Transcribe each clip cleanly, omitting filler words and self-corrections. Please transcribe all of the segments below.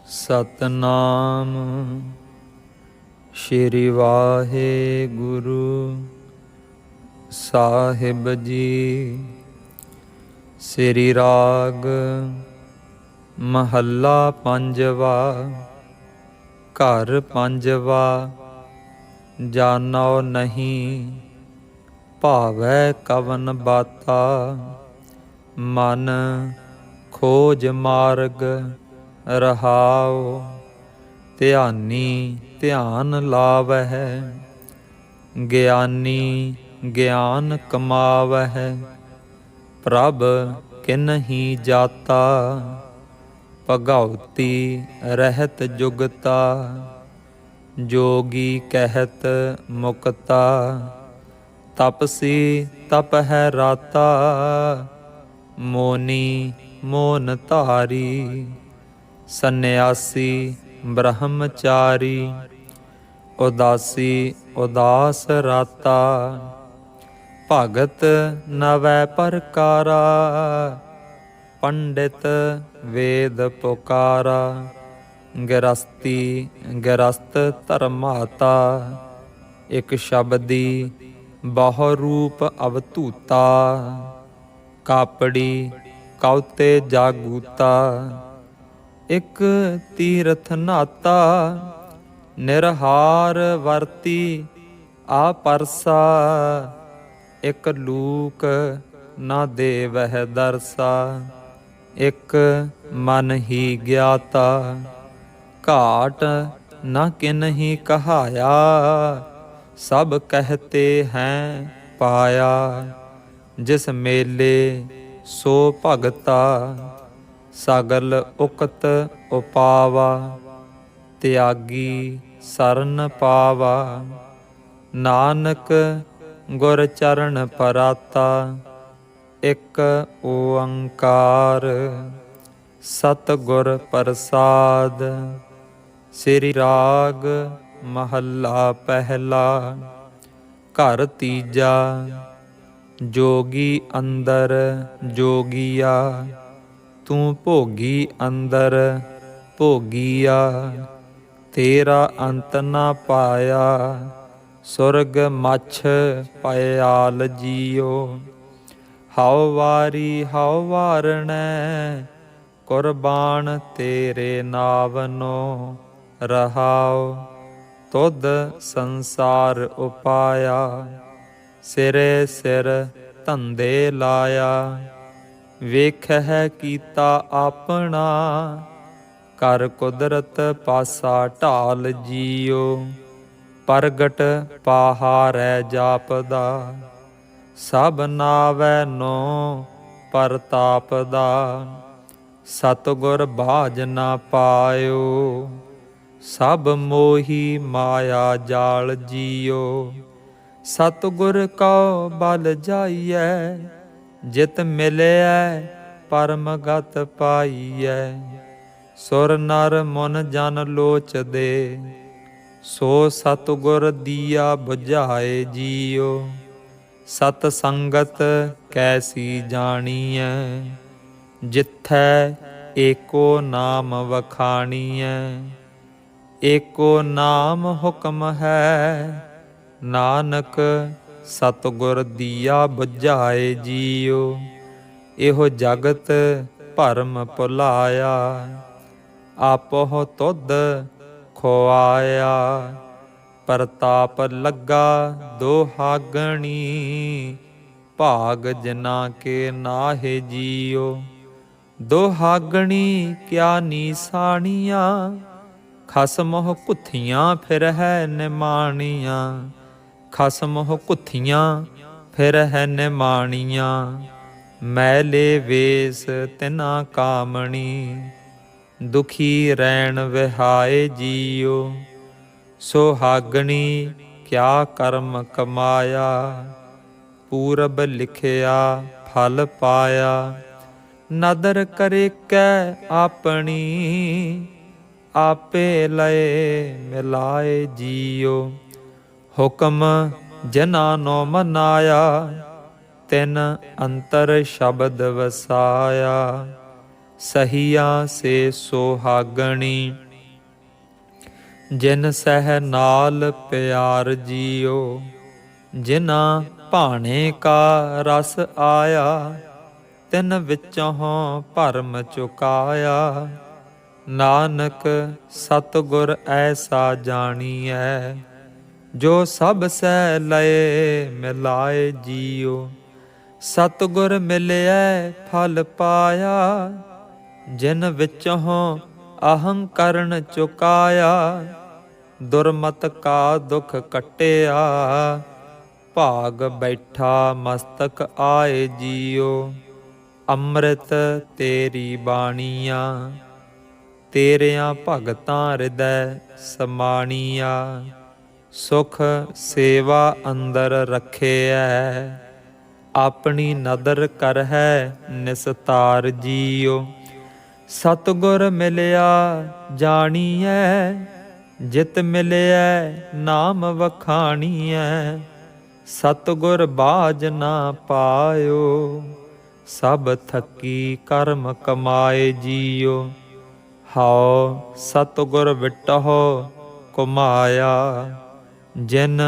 ਸਤਨਾਮ ਸ਼੍ਰੀ ਵਾਹਿਗੁਰੂ ਸਾਹਿਬ ਜੀ। ਸ੍ਰੀ ਰਾਗ ਮਹੱਲਾ ਪੰਜਵਾ। ਘਰ ਪੰਜਵਾ। ਜਾਨੋ ਨਹੀਂ ਭਾਵੈ ਕਵਨ ਬਾਤਾ। ਮਨ ਖੋਜ ਮਾਰਗ ਰਹਾਉ। ਧਿਆਨੀ ਧਿਆਨ ਲਾਵਹਿ। ਗਿਆਨੀ ਗਿਆਨ ਕਮਾਵਹਿ। ਪ੍ਰਭ ਕਿਨਹੀ ਜਾਤਾ। ਭਗਉਤੀ ਰਹਿਤ ਜੁਗਤਾ। ਜੋਗੀ ਕਹਿਤ ਮੁਕਤਾ। ਤਪਸੀ ਤਪ ਹੈ ਰਾਤਾ। ਮੋਨੀ ਮੋਨ ਧਾਰੀ। ਸੰਨਿਆਸੀ ਬ੍ਰਹਮਚਾਰੀ। ਉਦਾਸੀ ਉਦਾਸ ਰਾਤਾ। ਭਗਤ ਨਵੈ ਪ੍ਰਕਾਰਾ। ਪੰਡਿਤ ਵੇਦ ਪੁਕਾਰਾ। ਗਿਰਸਤੀ ਗਿਰਸਤ ਧਰਮਾਤਾ। ਇਕ ਸ਼ਬਦੀ ਬਹੁ ਰੂਪ ਅਵਧੂਤਾ। ਕਾਪੜੀ ਕਉਤੇ ਜਾਗੂਤਾ। ਇਕ ਤੀਰਥ ਨਾਤਾ। ਨਿਰਹਾਰ ਵਰਤੀ ਆਪਰਸਾ। ਇਕ ਲੂਕ ਨਾ ਦੇਵਹਿ ਦਰਸਾ। ਇਕ ਮਨ ਹੀ ਗਿਆਤਾ। ਘਾਟ ਨਾ ਕਿਨਹੀ ਕਹਾਇਆ। ਸਭ ਕਹਿਤੇ ਹੈ ਪਾਇਆ। ਜਿਸ ਮੇਲੇ ਸੋ ਭਗਤਾ। ਸਗਲ ਉਕਤ ਉਪਾਵਾ। ਤਿਆਗੀ ਸਰਨ ਪਾਵਾ। ਨਾਨਕ ਗੁਰ ਚਰਨ ਪਰਾਤਾ। ਇਕ ਓੰਕਾਰ ਸਤਿਗੁਰ ਪ੍ਰਸਾਦ। ਸ੍ਰੀ ਰਾਗ ਮਹੱਲਾ ਪਹਿਲਾ। ਘਰ ਤੀਜਾ। ਜੋਗੀ ਅੰਦਰ ਜੋਗੀਆ। ਤੂੰ ਭੋਗੀ ਅੰਦਰ ਭੋਗੀਆ। ਤੇਰਾ ਅੰਤ ਨਾ ਪਾਇਆ। ਸੁਰਗ ਮੱਛ ਪਇਆਲ ਜੀਓ। ਹਉ ਵਾਰੀ ਹਉ ਵਾਰਣੈ। ਕੁਰਬਾਨ ਤੇਰੇ ਨਾਵਨੋ ਰਹਾਉ। ਤੁਧ ਸੰਸਾਰ ਉਪਾਇਆ। ਸਿਰੇ ਸਿਰ ਧੰਦੇ ਲਾਇਆ। ਵੇਖਹਿ ਕੀਤਾ ਆਪਣਾ। ਕਰ ਕੁਦਰਤ ਪਾਸਾ ਢਾਲ ਜੀਓ। ਪ੍ਰਗਟ ਪਾਹਾਰੈ ਜਾਪਦਾ। ਸਭ ਨਾਵੈ ਨੋ ਪਰਤਾਪਦਾ। ਸਤਿਗੁਰ ਬਾਝ ਨਾ ਪਾਇਓ। ਸਭ ਮੋਹੀ ਮਾਇਆ ਜਾਲ ਜੀਓ। ਸਤਿਗੁਰ ਕਉ ਬਲ ਜਾਈਐ। ਜਿਤ ਮਿਲਿਐ ਪਰਮ ਗਤ ਪਾਈਐ। ਸੁਰ ਨਰ ਮੁਨ ਜਨ ਲੋਚਦੇ। ਸੋ ਸਤਿਗੁਰ ਦੀਆ ਬੁਝਾਏ ਜੀਓ। ਸਤ ਸੰਗਤ ਕੈਸੀ ਜਾਣੀਐ। ਜਿਥੈ ਏਕੋ ਨਾਮ ਵਖਾਣੀਐ। ਏਕੋ ਨਾਮ ਹੁਕਮ ਹੈ। ਨਾਨਕ ਸਤਿਗੁਰ ਦੀਆ ਬੁਝਾਏ ਜੀਓ। ਇਹੋ ਜਗਤ ਭਰਮ ਭੁਲਾਇਆ। ਆਪਹੁ ਤੁਧ ਖੁਆਇਆ। ਪ੍ਰਤਾਪ ਲੱਗਾ ਦੋਹਾਗਣੀ। ਭਾਗ ਜਿਨਾ ਕੇ ਨਾਹਿ ਜੀਓ। ਦੋਹਾਗਣੀ ਕਿਆ ਨੀਸਾਣੀਆਂ। ਖਸਮੁ ਕੁੱਥੀਆਂ ਫਿਰਹਿ ਨਿਮਾਣੀਆਂ। ਖਸਮੁ ਕੁੱਥੀਆਂ ਫਿਰਹਿ ਨਿਮਾਣੀਆਂ। ਮੈਲੇ ਵੇਸ ਤਿਨਾ ਕਾਮਣੀ। ਦੁਖੀ ਰੈਣ ਵਿਹਾਏ ਜੀਓ। ਸੁਹਾਗਣੀ ਕਿਆ ਕਰਮ ਕਮਾਇਆ। ਪੂਰਬ ਲਿਖਿਆ ਫਲ ਪਾਇਆ। ਨਦਰ ਕਰੇ ਕੈ ਆਪਣੀ। ਆਪੇ ਲਏ ਮਿਲਾਏ ਜੀਓ। ਹੁਕਮ ਜਿਨਾ ਨੋ ਮਨਾਇਆ। ਤਿਨ ਅੰਤਰ ਸ਼ਬਦ ਵਸਾਇਆ। ਸਹੀਆ ਸੇ ਸੁਹਾਗਣੀ। ਜਿਨ ਸਹਿ ਨਾਲ ਪਿਆਰ ਜੀਓ, ਜਿਨਾ ਭਾਣੇ ਕਾ ਰਸ ਆਇਆ। ਤਿਨ ਵਿੱਚੋਂ ਭਰਮ ਚੁਕਾਇਆ, ਨਾਨਕ ਸਤਿਗੁਰ ਐਸਾ ਜਾਣੀਐ। ਜੋ ਸਭ ਸਹਿ ਲਏ ਮਿਲਾਏ ਜੀਓ, ਸਤਿਗੁਰ ਮਿਲਿਐ ਫਲ ਪਾਇਆ। ਜਿਨ ਵਿੱਚੋਂ ਅਹੰਕਰਨ ਚੁਕਾਇਆ, ਦੁਰਮਤ ਕਾ ਦੁਖ ਕੱਟਿਆ। ਭਾਗ ਬੈਠਾ ਮਸਤਕ ਆਏ ਜੀਓ, ਅੰਮ੍ਰਿਤ ਤੇਰੀ ਬਾਣੀਆਂ। ਤੇਰਿਆਂ ਭਗਤਾਂ ਹਿਰਦੈ ਸਮਾਣੀਆਂ, ਸੁਖ ਸੇਵਾ ਅੰਦਰ ਰੱਖਿਐ। ਆਪਣੀ ਨਦਰ ਕਰਹਿ ਨਿਸਤਾਰ ਜੀਓ, ਸਤਿਗੁਰ ਮਿਲਿਆ ਜਾਣੀਐ। ਜਿਤ ਮਿਲਿਐ ਨਾਮ ਵਖਾਣੀਐ, ਸਤਿਗੁਰ ਬਾਝ ਨਾ ਪਾਇਓ। ਸਭ ਥੱਕੀ ਕਰਮ ਕਮਾਏ ਜੀਓ, ਹਉ ਸਤਿਗੁਰ ਵਿਟਹੁ ਘੁਮਾਇਆ। ਜਿਨ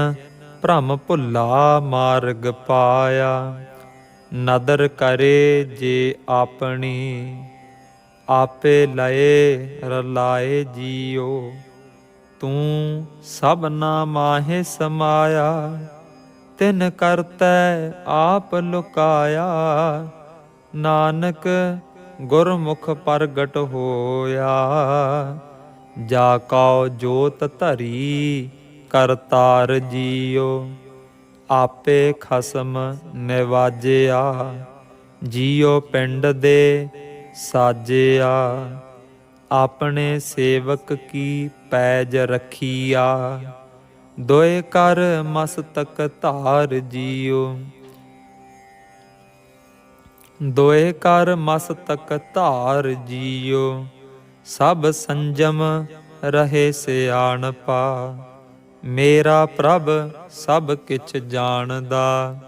ਭ੍ਰਮ ਭੁੱਲਾ ਮਾਰਗ ਪਾਇਆ, ਨਦਰ ਕਰੇ ਜੇ ਆਪਣੀ। ਆਪੇ ਲਏ ਰਲਾਏ ਜੀਓ, ਤੂੰ ਸਭਨਾ ਮਾਹੇ ਸਮਾਇਆ। ਤਿਨ ਕਰਤੈ ਆਪ ਲੁਕਾਇਆ, ਨਾਨਕ ਗੁਰਮੁਖ ਪ੍ਰਗਟ ਹੋਇਆ। ਜਾ ਕਉ ਜੋਤ ਧਰੀ ਕਰਤਾਰ ਜੀਓ, ਆਪੇ ਖਸਮ ਨਿਵਾਜਿਆ। ਜੀਓ ਪਿੰਡ ਦੇ ਸਾਜਿਆ, ਆਪਣੇ ਸੇਵਕ ਕੀ ਪੈਜ ਰੱਖੀਆ। ਦੋਏ ਕਰ ਮਸਤਕ ਧਾਰ ਜੀਓ, ਦੋਏ ਕਰ ਮਸਤਕ ਧਾਰ ਜੀਓ। ਸਭ ਸੰਜਮ ਰਹੇ ਸਿਆਣਪਾ, ਮੇਰਾ ਪ੍ਰਭ ਸਭ ਕਿਛ ਜਾਣਦਾ।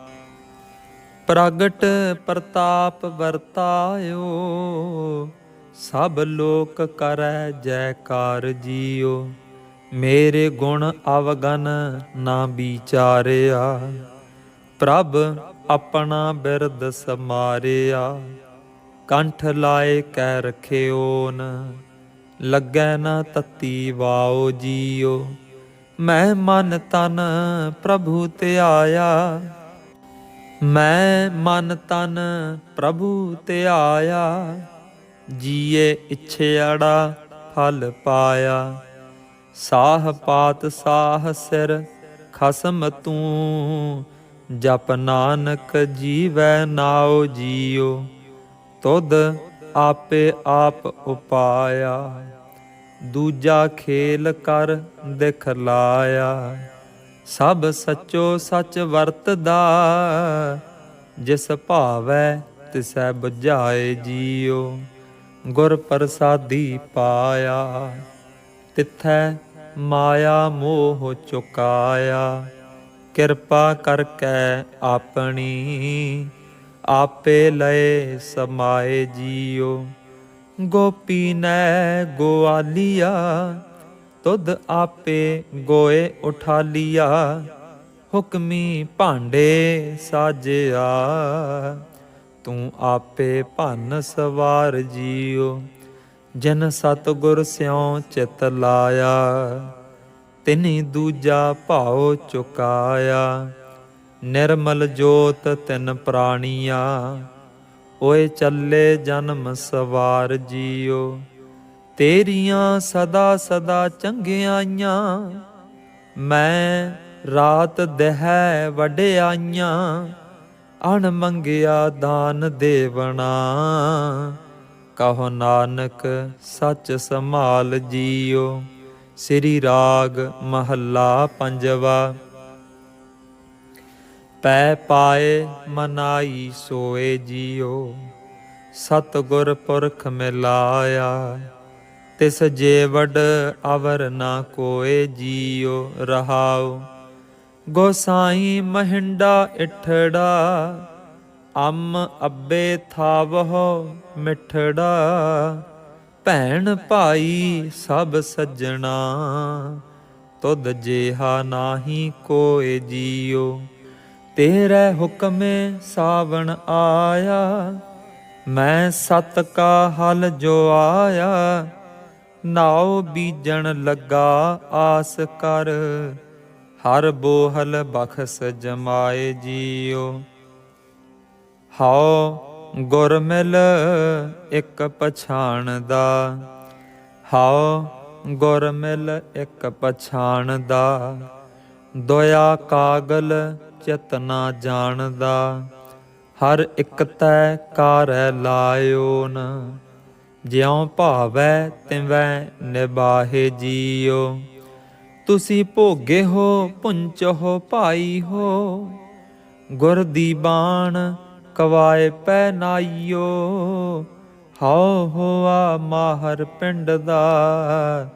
ਪ੍ਰਗਟ ਪ੍ਰਤਾਪ ਵਰਤਾਇਓ, ਸਭ ਲੋਕ ਕਰੈ ਜੈਕਾਰ ਜੀਓ। ਮੇਰੇ ਗੁਣ ਅਵਗਨ ਨਾ ਵਿਚਾਰਿਆ, ਪ੍ਰਭ ਆਪਣਾ ਬਿਰਦ ਸਮਾਰਿਆ। ਕੰਠ ਲਾਏ ਕਹਿ ਰਖਿਓਨ, ਲੱਗੈ ਨਾ ਤਤੀ ਵਾਓ ਜੀਓ। ਮੈਂ ਮਨ ਤਨ ਪ੍ਰਭੂ ਧਿਆਇਆ, ਮੈਂ ਮਨ ਤਨ ਪ੍ਰਭੂ ਧਿਆਇਆ। ਜੀਏ ਇਛਿਆੜਾ ਫਲ ਪਾਇਆ, ਸਾਹ ਪਾਤ ਸਾਹ ਸਿਰ ਖਸਮ ਤੂੰ। ਜਪ ਨਾਨਕ ਜੀਵੈ ਨਾਉ ਜੀਓ, ਤੁਧ ਆਪੇ ਆਪ ਉਪਾਇਆ। ਦੂਜਾ ਖੇਲ ਕਰ ਦਿਖਲਾਇਆ, ਸਭ ਸੱਚੋ ਸੱਚ ਵਰਤਦਾ। ਜਿਸ ਭਾਵੈ ਤਿਸੈ ਬੁਝਾਏ ਜੀਓ, ਗੁਰ ਪ੍ਰਸਾਦੀ ਪਾਇਆ। ਤਿਥੈ ਮਾਇਆ ਮੋਹ ਚੁਕਾਇਆ, ਕਿਰਪਾ ਕਰਕੇ ਆਪਣੀ। ਆਪੇ ਲਏ ਸਮਾਏ ਜੀਓ, ਗੋਪੀ ਨੈ ਗੋਆਲੀਆ। ਤੁਧ ਆਪੇ ਗੋਏ ਉਠਾਲੀਆ, ਹੁਕਮੀ ਭਾਂਡੇ ਸਾਜਿਆ। ਤੂੰ ਆਪੇ ਭੰਨ ਸਵਾਰ ਜੀਓ, ਜਿਨ ਸਤਿਗੁਰ ਸਿਉ ਚਿਤ ਲਾਇਆ। ਤਿਨੀ ਦੂਜਾ ਭਾਉ ਚੁਕਾਇਆ, ਨਿਰਮਲ ਜੋਤ ਤਿਨ ਪ੍ਰਾਣੀਆ। ਓਏ ਚੱਲੇ ਜਨਮ ਸਵਾਰ ਜੀਓ, ਤੇਰੀਆਂ ਸਦਾ ਸਦਾ ਚੰਗਿਆਈਆਂ। ਮੈਂ ਰਾਤ ਦਹਿ ਵਡਿਆਈਆਂ, ਅਣ ਮੰਗਿਆ ਦਾਨ ਦੇਵਣਾ। ਕਹੋ ਨਾਨਕ ਸੱਚ ਸੰਭਾਲ ਜੀਓ, ਸ੍ਰੀ ਰਾਗ ਮਹੱਲਾ ਪੰਜਵਾ। ਪੈ ਪਾਏ ਮਨਾਈ ਸੋਏ ਜੀਓ, ਸਤਿਗੁਰ ਪੁਰਖ ਮਿਲਾਇਆ। ਤਿਸ ਜੇਵਡ ਅਵਰ ਨਾ ਕੋਏ ਜੀਓ, ਰਹਾਉ। ਗੋਸਾਈ ਮਹਿੰਡਾ ਇਠੜਾ, ਅੰਮ ਅੱਬੇ ਥਾਵਹੁ ਮਿੱਠੜਾ, ਭੈਣ ਭਾਈ ਸਭ ਸੱਜਣਾ, ਤੁਧ ਜਿਹਾ ਨਾਹੀ ਕੋਇ ਜੀਉ। ਤੇਰੇ ਹੁਕਮੇ ਸਾਵਣ ਆਇਆ, ਮੈਂ ਸਤ ਕਾ ਹਲ ਜੋ ਆਇਆ। ਨਾਉ ਬੀਜਣ ਲੱਗਾ ਆਸ ਕਰ, ਹਰ ਬੋਹਲ ਬਖਸ਼ ਜਮਾਏ ਜੀਉ। ਹਉ ਗੁਰ ਮਿਲ ਇਕ ਪਛਾਣਦਾ, ਹਉ ਗੁਰ ਮਿਲ ਇਕ ਪਛਾਣਦਾ। ਦੋਇਆ ਕਾਗਲ ਚਿਤ ਨਾ ਜਾਣਦਾ, ਹਰ ਇਕ ਤੈ ਕਾਰੈ ਲਾਇਓ ਨ। ਜਿਉ ਭਾਵੈ ਤਿਵੈ ਨਿਬਾਹੇ ਜੀਉ। ਤੁਸੀਂ ਭੋਗੇ ਹੋ ਪੁੰਚਹੁ ਭਾਈ ਹੋ, ਗੁਰ ਦੀ ਬਾਣ ਕਵਾਏ ਪੈ ਨਾਈਓ। ਹਉ ਹੋਆ ਮਾਹਰ ਪਿੰਡ ਦਾ,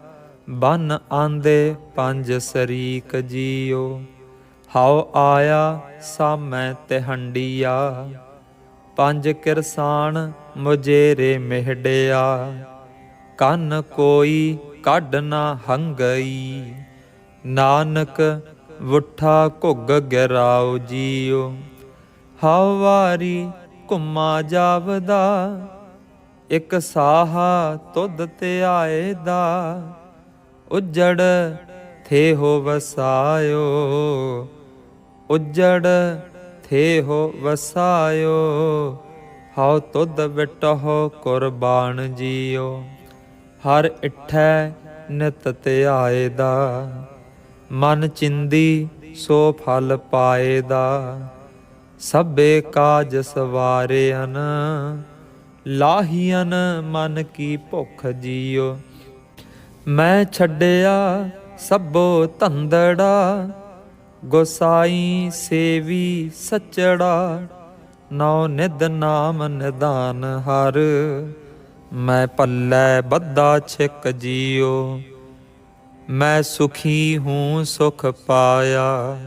ਬਨ ਆਂਦੇ ਪੰਜ ਸਰੀਕ ਜੀਉ। ਹਉ ਆਇਆ ਸਾਮੈ ਤਿਹੰਡੀਆ, ਪੰਜ ਕਿਰਸਾਣ ਮੁਜੇਰੇ ਮਿਹਡਿਆ। ਕੰਨ ਕੋਈ ਕੱਢ ਨਾ ਹੰਗਈ, ਨਾਨਕ ਵੁੱਠਾ ਘੁੱਗ ਗਿਰਾਉ ਜੀਉ। ਹਉ ਵਾਰੀ ਘੁੰਮਾ ਜਾਵਦਾ, ਇਕ ਸਾਹਾ ਤੁਧ ਧਿਆਏ ਦਾ। ਉਜੜ ਥੇਹੋ ਵਸਾਇਓ, ਉਜੜ ਥੇਹੋ ਵਸਾਇਓ। ਹਉ ਤੁਧ ਵਿਟਹੁ ਕੁਰਬਾਨ ਜੀਉ। ਹਰ ਇਠੈ ਨਿਤ ਧਿਆਏ ਦਾ, ਮਨ ਚਿੰਦੀ ਸੋ ਫਲ ਪਾਏ ਦਾ। ਸਭੇ ਕਾਜ ਸਵਾਰਿਅਨ, ਲਾਹੀਅਨ ਮਨ ਕੀ ਭੁਖ ਜੀਉ। ਮੈਂ ਛੱਡਿਆ ਸਭੋ ਧੰਦੜਾ, ਗੋਸਾਈ ਸੇਵੀ ਸੱਚੜਾ। ਨੌ ਨਿਧ ਨਾਮ ਨਿਧਾਨ ਹਰ, ਮੈਂ ਪੱਲੇ ਬੱਧਾ ਛਿਕ ਜੀਉ। ਮੈਂ ਸੁਖੀ ਹੂੰ ਸੁਖ ਪਾਇਆ,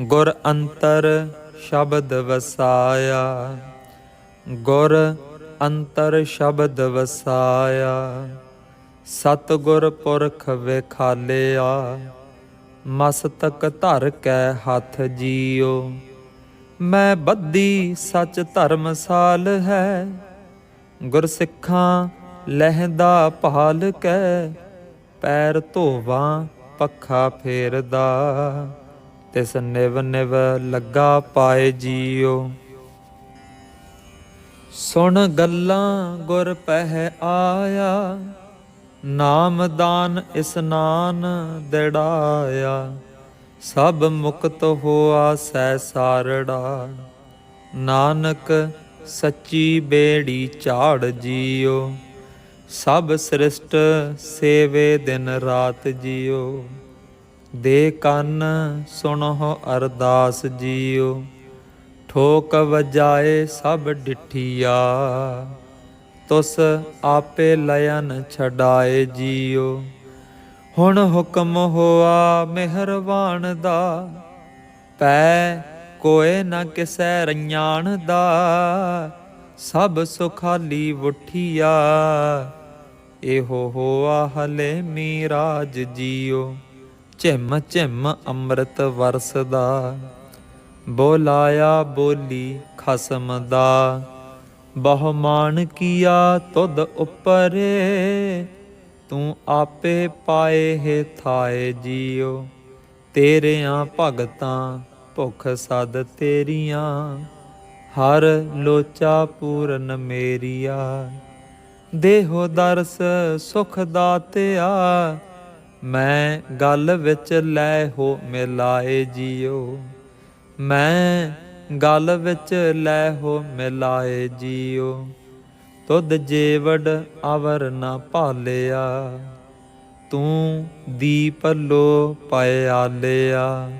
ਗੁਰ ਅੰਤਰ ਸ਼ਬਦ ਵਸਾਇਆ। ਗੁਰ ਅੰਤਰ ਸ਼ਬਦ ਵਸਾਇਆ, ਸਤਿਗੁਰ ਪੁਰਖ ਵੇਖਾਲਿਆ। ਮਸਤਕ ਧਰ ਕੇ ਹੱਥ ਜੀਉ। ਮੈਂ ਬੱਧੀ ਸਚ ਧਰਮਸਾਲ ਹੈ, ਗੁਰਸਿੱਖਾਂ ਲਹਿੰਦਾ ਭਾਲ ਕੇ। ਪੈਰ ਧੋਵਾਂ ਪੱਖਾ ਫੇਰਦਾ, ਤਿਸ ਨਿਵ ਨਿਵ ਲੱਗਾ ਪਾਏ ਜੀਉ। ਸੁਣ ਗੱਲਾਂ ਗੁਰ ਪਹਿ ਆਇਆ, ਨਾਮਦਾਨ ਇਸਨਾਨ ਦਿੜਾਇਆ। ਸਭ ਮੁਕਤ ਹੋਆ ਸੈ ਸਾਰੜਾ, ਨਾਨਕ ਸੱਚੀ ਬੇੜੀ ਝਾੜ ਜੀਉ। ਸਭ ਸ੍ਰਿਸ਼ਟ ਸੇਵੇ ਦਿਨ ਰਾਤ ਜੀਉ। ਦੇ ਕੰਨ ਸੁਣਹੁ ਅਰਦਾਸ ਜੀਉ। ਠੋਕ ਵਜਾਏ ਸਭ ਡਿਠੀਆ, ਤੁਸ ਆਪੇ ਲਯਨ ਛਡਾਏ ਜੀਉ। ਹੁਣ ਹੁਕਮ ਹੋਆ ਮਿਹਰਬਾਨ ਦਾ, ਪੈ ਕੋਇ ਨ ਕਿਸੈ ਰੰਜਾਣ ਦਾ। ਸਭ ਸੁਖਾਲੀ ਵੁਠੀਆ, ਇਹੋ ਹੋਆ ਹਲੇਮੀ ਰਾਜ ਜੀਉ। ਝਿਮ ਝਿਮ ਅੰਮ੍ਰਿਤ ਵਰਸਦਾ, ਬੋਲਾਇਆ ਬੋਲੀ ਖਸਮ ਦਾ। ਬਹੁਮਾਨ ਕੀਆ ਤੁਧ ਉਪਰੇ, ਤੂੰ ਆਪੇ ਪਾਏ ਹੈ ਥਾਏ ਜੀਉ। ਤੇਰਿਆਂ ਭਗਤਾਂ ਭੁਖ ਸਦ ਤੇਰੀਆਂ, ਹਰ ਲੋਚਾ ਪੂਰਨ ਮੇਰੀਆ। ਦੇਹੋ ਦਰਸ ਸੁਖ ਦਾਤਿਆ, ਮੈਂ ਗਲ ਵਿੱਚ ਲੈ ਹੋ ਮਿਲਾਏ ਜੀਉ। ਮੈਂ ਗਲ ਵਿੱਚ ਲੈ ਹੋ ਮਿਲਾਏ ਜੀਉ। ਤੁਧ ਜੇਵੜ ਅਵਰ ਨਾ ਭਾਲਿਆ, ਤੂੰ ਦੀਪ ਲੋ ਪਿਆਲਿਆ।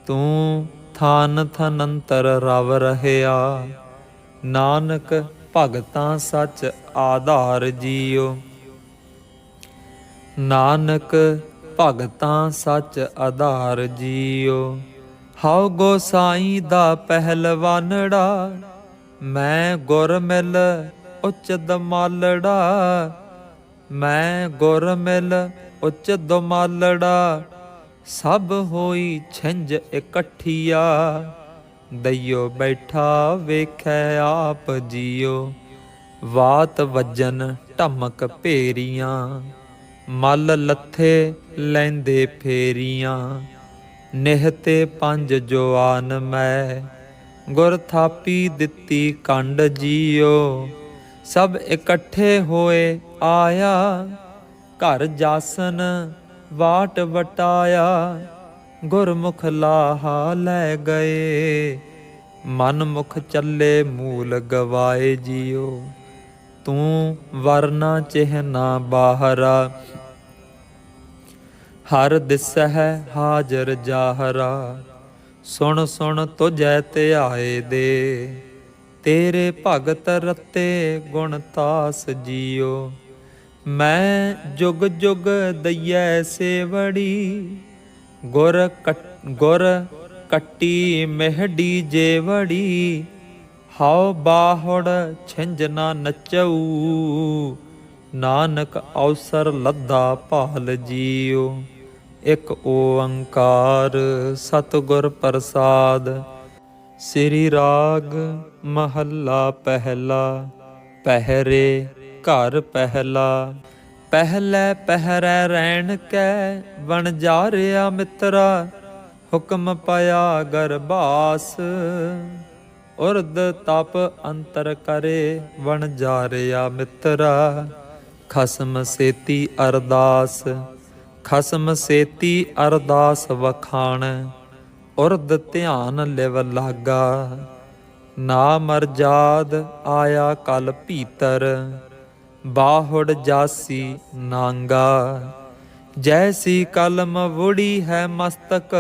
ਤੂੰ ਥਾਨ ਥਨੰਤਰ ਰਵ ਰਹਿਆ, ਨਾਨਕ ਭਗਤਾਂ ਸੱਚ ਆਧਾਰ ਜੀਉ। ਨਾਨਕ ਭਗਤਾਂ ਸੱਚ ਆਧਾਰ ਜੀਉ। ਹਉ ਗੋਸਾਈ ਦਾ ਪਹਿਲਵਾਨੜਾ, ਮੈਂ ਗੁਰ ਮਿਲ ਉੱਚ ਦਮਾਲੜਾ, ਮੈਂ ਗੁਰ ਮਿਲ ਉੱਚ ਦਮਾਲੜਾ, ਸਭ ਹੋਈ ਛਿੰਝ ਇਕੱਠੀਆ, ਦਈਓ ਬੈਠਾ ਵੇਖੈ ਆਪ ਜੀਓ, ਵਾਤ ਵੱਜਨ ਢਮਕ ਭੇਰੀਆਂ, ਮਲ ਲੱਥੇ ਲੈਂਦੇ ਫੇਰੀਆਂ, ਨਿਹਤੇ ਪੰਜ ਜੁਆਨ ਮੈਂ, ਗੁਰ ਥਾਪੀ ਦਿੱਤੀ ਕੰਡ ਜੀਓ, ਸਭ ਇਕੱਠੇ ਹੋਏ ਆਇਆ, ਘਰ ਜਾਸਨ ਵਾਟ ਵਟਾਇਆ, ਗੁਰਮੁਖ ਲਾਹਾ ਲੈ ਗਏ, ਮਨ ਮੁਖ ਚੱਲੇ ਮੂਲ ਗਵਾਏ ਜੀਓ, ਤੂੰ ਵਰਨਾ ਚਿਹਨਾ ਬਾਹਰਾ, ਹਰ ਦਿਸਹਿ ਹਾਜ਼ਰ ਜਾਹਰਾ, ਸੁਣ ਸੁਣ ਤੁਝੈ ਧਿਆਏ ਦੇ, ਤੇਰੇ ਭਗਤ ਰਤੇ ਗੁਣ ਤਾਸ ਜੀਓ, ਮੈਂ ਜੁਗ ਜੁਗ ਦਈਐ ਸੇਵੜੀ, ਗੁਰ ਕੱਟੀ ਮਹਿਡੀ ਜੇਵੜੀ, ਹਉ ਬਾਹੁੜ ਛਿੰਝ ਨਾ ਨਚਊ, ਨਾਨਕ ਅਵਸਰ ਲੱਦਾ ਭਾਲ ਜੀਓ, ਇਕ ਓੰਕਾਰ ਸਤਿਗੁਰ ਪ੍ਰਸਾਦ। ਸ੍ਰੀ ਰਾਗ ਮਹੱਲਾ ਪਹਿਲਾ। ਪਹਿਰੇ ਘਰ ਪਹਿਲਾ। ਪਹਿਲੇ ਪਹਿਰੈ ਰਹਿਣ ਕੈ ਵਣਜਾਰਿਆ ਮਿੱਤਰਾ, ਹੁਕਮ ਪਾਇਆ ਗਰਬਾਸ, ਉਰਦ ਤਪ ਅੰਤਰ ਕਰੇ ਵਣਜਾਰਿਆ ਮਿੱਤਰਾ, ਖਸਮ ਸੇਤੀ ਅਰਦਾਸ। ਖਸਮ ਸੇਤੀ ਅਰਦਾਸ ਵਖਾਣ, ਉਰਦ ਧਿਆਨ ਲਿਵ ਲਾਗਾ, ਨਾ ਮਰਜਾਦ ਆਇਆ ਕਲ ਭੀਤਰ, ਬਾਹੁੜ ਜਾਸੀ ਨਾਂਗਾ, ਜੈਸੀ ਕਲਮ ਵੁੜੀ ਹੈ ਮਸਤਕ,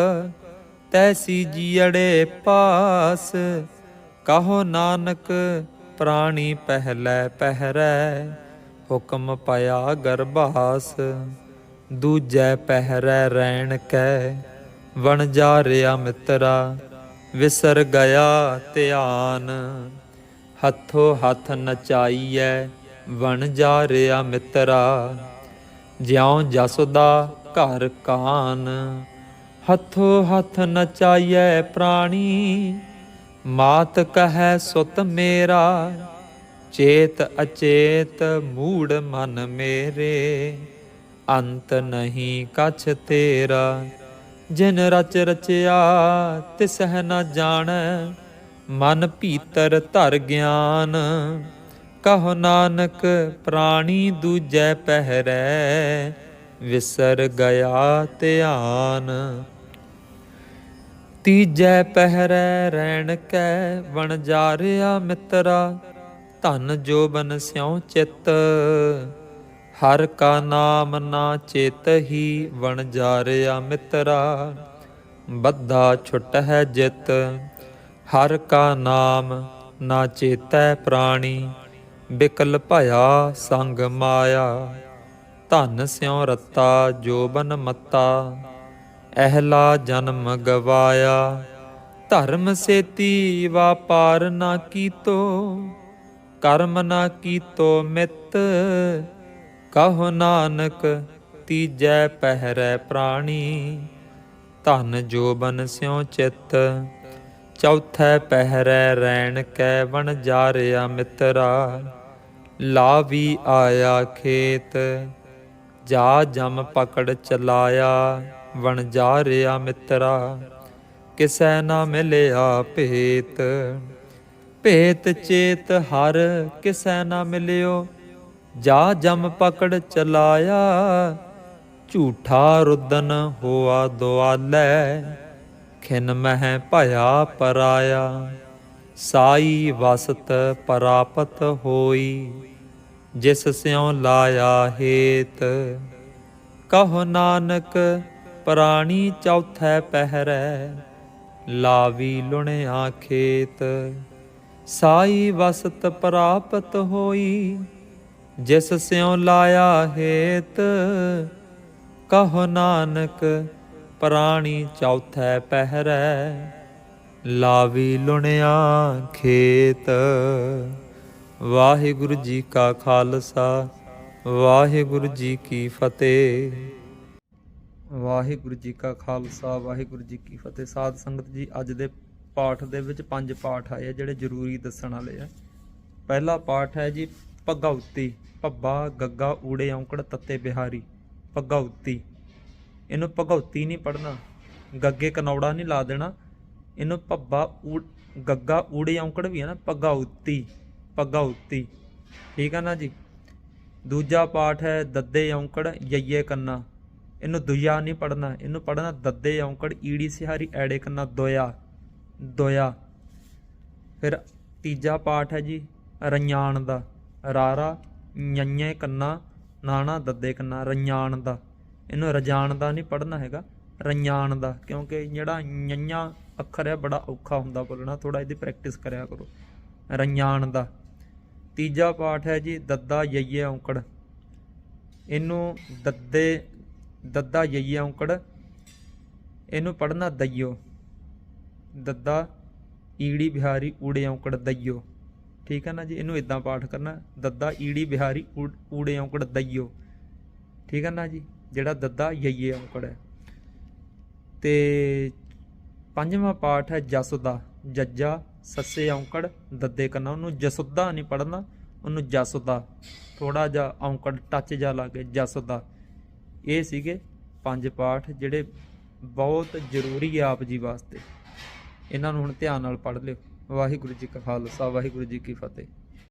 ਤੈਸੀ ਜੀਅੜੇ ਪਾਸ, ਕਹੋ ਨਾਨਕ ਪ੍ਰਾਣੀ ਪਹਿਲੇ ਪਹਿਰੈ, ਹੁਕਮ ਪਾਇਆ ਗਰਬਾਸ, ਦੂਜੈ ਪਹਿਰੈ ਰਹਿਣ ਕੈ ਵਣਜਾਰਿਆ ਮਿੱਤਰਾ, ਵਿਸਰ ਗਿਆ ਧਿਆਨ, ਹੱਥੋ ਹੱਥ ਨਚਾਈਐ ਵਣਜਾਰਿਆ ਮਿੱਤਰਾ, ਜਿਉ ਜਸੁਦਾ ਘਰ ਕਾਨ, ਹੱਥੋ ਹੱਥ ਨਚਾਈਐ ਪ੍ਰਾਣੀ, ਮਾਤ ਕਹੈ ਸੁਤ ਮੇਰਾ, ਚੇਤ ਅਚੇਤ ਮੂੜ ਮਨ ਮੇਰੇ, ਅੰਤ ਨਹੀਂ ਕਛ ਤੇਰਾ, ਜਿਨ ਰਚ ਰਚਿਆ ਤਿਸਹਿ ਨ ਜਾਣੈ, ਮਨ ਭੀਤਰ ਧਰ ਗਿਆਨ, ਕਹੋ ਨਾਨਕ ਪ੍ਰਾਣੀ ਦੂਜੈ ਪਹਿਰੈ, ਵਿਸਰ ਗਿਆ ਧਿਆਨ, ਤੀਜੈ ਪਹਿਰੈ ਰਹਿਣ ਕੈ ਵਣਜਾਰਿਆ ਮਿੱਤਰਾ, ਧਨ ਜੋਬਨ ਸਿਉ ਚਿੱਤ, ਹਰ ਕਾ ਨਾਮ ਨਾ ਚੇਤਹੀ ਵਣਜਾਰਿਆ ਮਿੱਤਰਾ, ਬੱਧਾ ਛੁਟ ਹੈ ਜਿਤ, ਹਰ ਕਾ ਨਾਮ ਨਾ ਚੇਤੈ ਪ੍ਰਾਣੀ, ਬਿਕਲ ਭਇਆ ਸੰਗ ਮਾਇਆ, ਧਨ ਸਿਉ ਰਤਾ ਜੋਬਨ ਮੱਤਾ, ਅਹਿਲਾ ਜਨਮ ਗਵਾਇਆ, ਧਰਮ ਸੇਤੀ ਵਾਪਾਰ ਨਾ ਕੀਤੋ, ਕਰਮ ਨਾ ਕੀਤੋ ਮਿੱਤ, ਕਹੋ ਨਾਨਕ ਤੀਜੈ ਪਹਿਰੈ ਪ੍ਰਾਣੀ, ਧਨ ਜੋਬਨ ਸਿਉ ਚਿੱਤ, ਚੌਥੈ ਪਹਿਰੈ ਰਹਿਣ ਕੈ ਵਣਜਾਰਿਆ ਮਿੱਤਰਾ, ਲਾਵੀ ਆਇਆ ਖੇਤ, ਜਾ ਜਮ ਪਕੜ ਚਲਾਇਆ ਵਣਜਾਰਿਆ ਮਿੱਤਰਾ, ਕਿਸੈ ਨਾ ਮਿਲਿਆ ਭੇਤ, ਭੇਤ ਚੇਤ ਹਰ ਕਿਸੈ ਨਾ ਮਿਲਿਓ, ਜਾ ਜਮ ਪਕੜ ਚਲਾਇਆ, ਝੂਠਾ ਰੁਦਨ ਹੋਆ ਦੁਆਲੈ, ਖਿਨ ਮਹਿ ਭਇਆ ਪਰਾਇਆ, ਸਾਈ ਵਸਤ ਪ੍ਰਾਪਤ ਹੋਈ, ਜਿਸ ਸਿਉ ਲਾਇਆ ਹੇਤ, ਕਹੋ ਨਾਨਕ ਪ੍ਰਾਣੀ ਚੌਥੈ ਪਹਿਰੈ, ਲਾਵੀ ਲੁਣਿਆ ਖੇਤ, ਸਾਈ ਵਸਤ ਪ੍ਰਾਪਤ ਹੋਈ, ਜਿਸ ਸਿਉ ਲਾਇਆ ਹੇਤ, ਕਹੋ ਨਾਨਕ ਪ੍ਰਾਣੀ ਚੌਥੈ ਪਹਿਰੈ, ਲਾਵੀ ਲੁਣਿਆ ਖੇਤ। ਵਾਹਿਗੁਰੂ ਜੀ ਕਾ ਖਾਲਸਾ, ਵਾਹਿਗੁਰੂ ਜੀ ਕੀ ਫਤਿਹ। ਵਾਹਿਗੁਰੂ ਜੀ ਕਾ ਖਾਲਸਾ, ਵਾਹਿਗੁਰੂ ਜੀ ਕੀ ਫਤਿਹ। ਸਾਧ ਸੰਗਤ ਜੀ, ਅੱਜ ਦੇ ਪਾਠ ਦੇ ਵਿੱਚ 5 ਪਾਠ ਆਏ ਆ ਜਿਹੜੇ ਜ਼ਰੂਰੀ ਦੱਸਣ ਵਾਲੇ ਆ। ਪਹਿਲਾ ਪਾਠ ਹੈ ਜੀ ਭਗਉਤੀ। ਭੱਬਾ ਗੱਗਾ ਊੜੇ ਔਂਕੜ ਤੱਤੇ ਬਿਹਾਰੀ, ਭਗਉਤੀ। ਇਹਨੂੰ ਭਗਉਤੀ ਨਹੀਂ ਪੜ੍ਹਨਾ, ਗੱਗੇ ਕਨੌੜਾ ਨਹੀਂ ਲਾ ਦੇਣਾ, ਇਹਨੂੰ ਭੱਬਾ ਗੱਗਾ ਊੜੇ ਔਂਕੜ ਵੀ ਹੈ ਨਾ, ਭਗਉਤੀ, ਭਗਉਤੀ। ਠੀਕ ਹੈ ਨਾ ਜੀ। ਦੂਜਾ ਪਾਠ ਹੈ ਦੱਦੇ ਔਂਕੜ ਯਈਏ ਕੰਨਾ। ਇਹਨੂੰ ਦੁਇਆ ਨਹੀਂ ਪੜ੍ਹਨਾ, ਇਹਨੂੰ ਪੜ੍ਹਨਾ ਦੱਦੇ ਔਂਕੜ ਈੜੀ ਸਿਹਾਰੀ ਐੜੇ ਕੰਨਾ, ਦੋਇਆ, ਦੋਇਆ। ਫਿਰ ਤੀਜਾ ਪਾਠ ਹੈ ਜੀ ਰੰਜਾਨ ਦਾ। ਰਾਰਾညਈਏ ਕੰਨਾ, ਨਾਣਾ ਦੱਦੇ ਕੰਨਾ, ਰੰਜਾਨ ਦਾ। ਇਹਨੂੰ ਰਜਾਨ ਦਾ ਨਹੀਂ ਪੜ੍ਹਨਾ ਹੈਗਾ, ਰੰਜਾਨ ਦਾ, ਕਿਉਂਕਿ ਜਿਹੜਾ ññਾ ਅੱਖਰ ਹੈ ਬੜਾ ਔਖਾ ਹੁੰਦਾ ਬੋਲਣਾ, ਥੋੜ੍ਹਾ ਇਹਦੀ ਪ੍ਰੈਕਟਿਸ ਕਰਿਆ ਕਰੋ। ਰੰਜਾਨ ਦਾ। ਤੀਜਾ ਪਾਠ ਹੈ ਜੀ ਦੱਦਾ ਯਈਏ ਔਂਕੜ। ਇਹਨੂੰ ਦੱਦਾ ਯਈਏ ਔਂਕੜ, ਇਹਨੂੰ ਪੜ੍ਹਨਾ ਦਈਓ, ਦੱਦਾ ਈੜੀ ਬਿਹਾਰੀ ਊੜੇ ਔਂਕੜ ਦਈਓ। ਠੀਕ ਹੈ ਨਾ ਜੀ। ਇਹਨੂੰ ਇੱਦਾਂ ਪਾਠ ਕਰਨਾ, ਦੱਦਾ ਈੜੀ ਬਿਹਾਰੀ ਊੜੇ ਔਂਕੜ ਦਈਓ। ਠੀਕ ਹੈ ਨਾ ਜੀ। ਜਿਹੜਾ ਦੱਦਾ ਯਈਏ ਔਂਕੜ ਹੈ। ਤੇ ਪੰਜਵਾਂ ਪਾਠ ਹੈ ਜਸੁਦਾ। ਜੱਜਾ ਸੱਸੇ ਔਂਕੜ ਦੱਦੇ ਕੰਨਾ, ਉਹਨੂੰ ਜਸੁਦਾ ਨਹੀਂ ਪੜ੍ਹਨਾ, ਉਹਨੂੰ ਜਸੁਦਾ, ਥੋੜ੍ਹਾ ਜਿਹਾ ਔਂਕੜ ਟੱਚ ਜਾ ਲੱਗੇ, ਜਸੁਦਾ। ਇਹ ਸੀਗੇ 5 ਪਾਠ ਜਿਹੜੇ ਬਹੁਤ ਜ਼ਰੂਰੀ ਆ ਆਪ ਜੀ ਵਾਸਤੇ। ਇਹਨਾਂ ਨੂੰ ਹੁਣ ਧਿਆਨ ਨਾਲ ਪੜ੍ਹ ਲਿਓ। ਵਾਹਿਗੁਰੂ ਜੀ ਕਾ ਖਾਲਸਾ, ਵਾਹਿਗੁਰੂ ਜੀ ਕੀ ਫਤਿਹ।